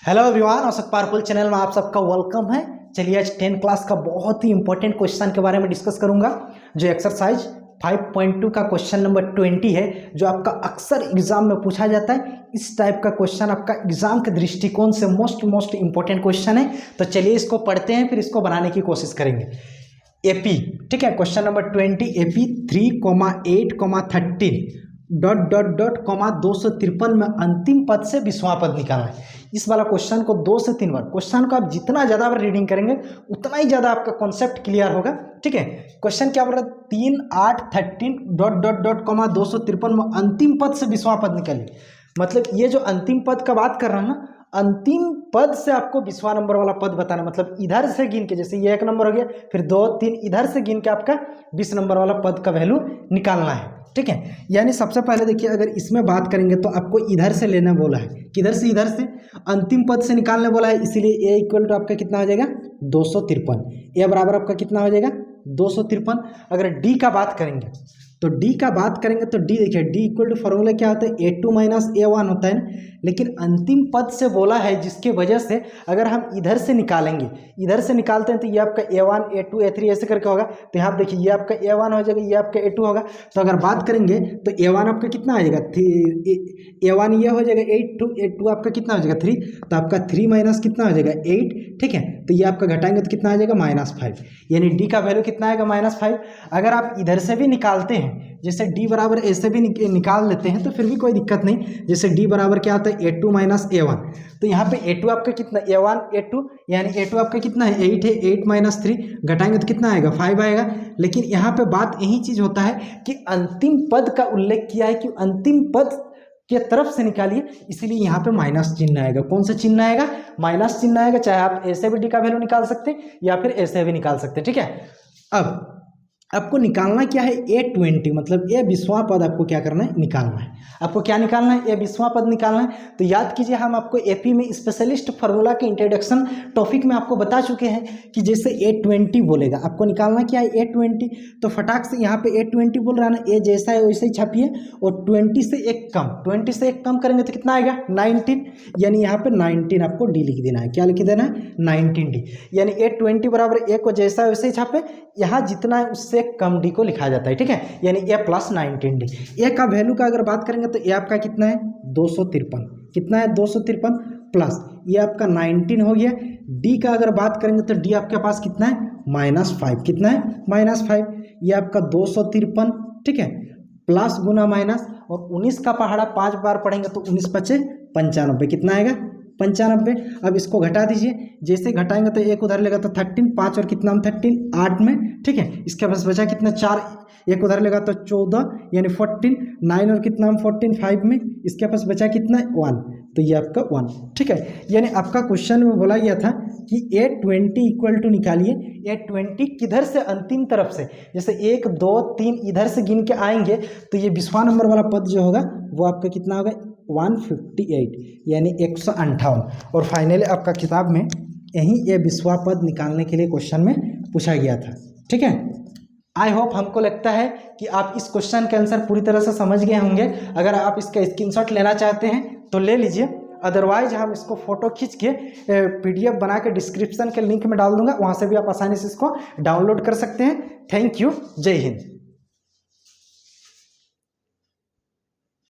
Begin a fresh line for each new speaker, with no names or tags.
Hello everyone, औसत powerful channel में आप सबका वेलकम है। चलिए आज 10 क्लास का बहुत ही इंपॉर्टेंट क्वेश्चन के बारे में डिस्कस करूंगा, जो एक्सरसाइज 5.2 का क्वेश्चन नंबर 20 है, जो आपका अक्सर एग्जाम में पूछा जाता है। इस टाइप का क्वेश्चन आपका एग्जाम के दृष्टिकोण से मोस्ट इंपॉर्टेंट क्वेश्चन है। तो चलिए इसको पढ़ते हैं, फिर इसको बनाने की कोशिश करेंगे। एपी, ठीक है, क्वेश्चन नंबर 20 एपी 3,8,13 (253) में अंतिम पद से 20वां पद निकालना है। इस वाला क्वेश्चन को 2 से 3 बार, क्वेश्चन को आप जितना ज़्यादा बार रीडिंग करेंगे उतना ही ज़्यादा आपका कॉन्सेप्ट क्लियर होगा। ठीक है, क्वेश्चन क्या बोल रहा है, 3, 8, 13 (253) में अंतिम पद से 20वां पद निकालिए। मतलब ये जो अंतिम पद का बात कर रहा है ना, अंतिम पद से आपको 20वां नंबर वाला पद बताना। मतलब इधर से गिन के, जैसे ये 1 नंबर हो गया, फिर 2, 3 इधर से गिन के आपका 20 नंबर वाला पद का वैल्यू निकालना है। ठीक है, यानी सबसे पहले देखिए, अगर इसमें बात करेंगे तो आपको इधर से लेना बोला है, किधर से, इधर से अंतिम पद से निकालने बोला है। इसीलिए ए इक्वल टू आपका कितना हो जाएगा, 253। ए बराबर आपका कितना हो जाएगा, 253। अगर डी का बात करेंगे तो डी का बात करेंगे तो डी देखिए, डी इक्वल टू फॉर्मूला क्या होता है, A2 माइनस A1 होता है ना। लेकिन अंतिम पद से बोला है, जिसके वजह से अगर हम इधर से निकालेंगे, इधर से निकालते हैं तो ये आपका A1 A2 A3 ऐसे करके होगा। तो यहाँ देखिए, ये आपका A1 हो जाएगा, ये आपका A2 होगा। तो अगर बात करेंगे तो A1 आपका कितना आ जाएगा, A1 ये हो जाएगा 8, A2 आपका कितना हो जाएगा 3। तो आपका 3 माइनस कितना हो जाएगा 8। ठीक है, तो ये आपका घटाएंगे तो कितना आ जाएगा, -5। यानी डी का वैल्यू कितना आएगा, -5। अगर आप इधर से भी निकालते हैं, जैसे डी बराबर ऐसे भी निकाल लेते हैं तो फिर भी कोई दिक्कत नहीं। जैसे डी बराबर क्या आता है, A2 माइनस A1। तो यहाँ पे A2 आपका कितना, A1 A2, यानी A2 आपका कितना है, 8 है। 8 माइनस 3 घटाएंगे तो कितना आएगा, 5 आएगा। लेकिन यहाँ पे बात यही चीज़ होता है कि अंतिम पद का उल्लेख किया है कि अंतिम पद के तरफ से निकालिए, इसीलिए यहाँ पे माइनस चिन्ह आएगा। कौन सा चिन्ह आएगा, माइनस चिन्ह आएगा। चाहे आप ऐसे भी डी का वैल्यू निकाल सकते हैं या फिर ऐसे भी निकाल सकते हैं। ठीक है, अब आपको निकालना क्या है, A20, मतलब ये 20वां पद आपको क्या करना है, निकालना है। आपको क्या निकालना है, ये 20वां पद निकालना है। तो याद कीजिए, हम आपको एपी में स्पेशलिस्ट फार्मूला के इंट्रोडक्शन टॉपिक में आपको बता चुके हैं कि जैसे A20 बोलेगा, आपको निकालना क्या है, A20। तो फटाक से यहाँ पे A20 बोल रहा है ना, ए जैसा है वैसे ही छापिए, और 20 से एक कम, 20 से एक कम करेंगे तो कितना आएगा, 19। यानी यहाँ पे 19 आपको डी लिख देना है। क्या लिख देना है, 19D। यानी A20 बराबर ए को जैसा है वैसे ही छापे, यहाँ जितना है उससे कम डी को लिखा जाता है। ठीक है, यानी ए प्लस 19D। ए का वैल्यू का अगर बात करेंगे तो ए आपका कितना है, 253। कितना है, 253 प्लस ये आपका 19 हो गया। डी का अगर बात करेंगे तो डी आपके पास कितना है, -5। कितना है, -5। ये आपका 253। ठीक है, प्लस गुना माइनस, और 19 का पहाड़ा 5 बार पढ़ेंगे तो 19 पचे 95। कितना आएगा, 95। अब इसको घटा दीजिए, जैसे घटाएंगे तो एक उधर लेगा तो 13, 5 और कितना में 13, 8 में। ठीक है, इसके पास बचा कितना, 4, एक उधर लेगा तो 14, यानी 14, 9 और कितना में 14, 5 में। इसके पास बचा कितना, 1। तो ये आपका 1। ठीक है, यानी आपका क्वेश्चन में बोला गया था कि A20 इक्वल टू निकालिए। A20 किधर से, अंतिम तरफ से। जैसे 1, 2, 3 इधर से गिन के आएंगे तो ये 20वां नंबर वाला पद जो होगा वो आपका कितना होगा, 158, यानी 158। और फाइनली आपका किताब में यही ये 20वां पद निकालने के लिए क्वेश्चन में पूछा गया था। ठीक है, आई होप, हमको लगता है कि आप इस क्वेश्चन के आंसर पूरी तरह से समझ गए होंगे। अगर आप इसका स्क्रीनशॉट लेना चाहते हैं तो ले लीजिए, अदरवाइज हम इसको फोटो खींच के PDF बना के डिस्क्रिप्शन के लिंक में डाल दूंगा, वहाँ से भी आप आसानी से इसको डाउनलोड कर सकते हैं। थैंक यू, जय हिंद।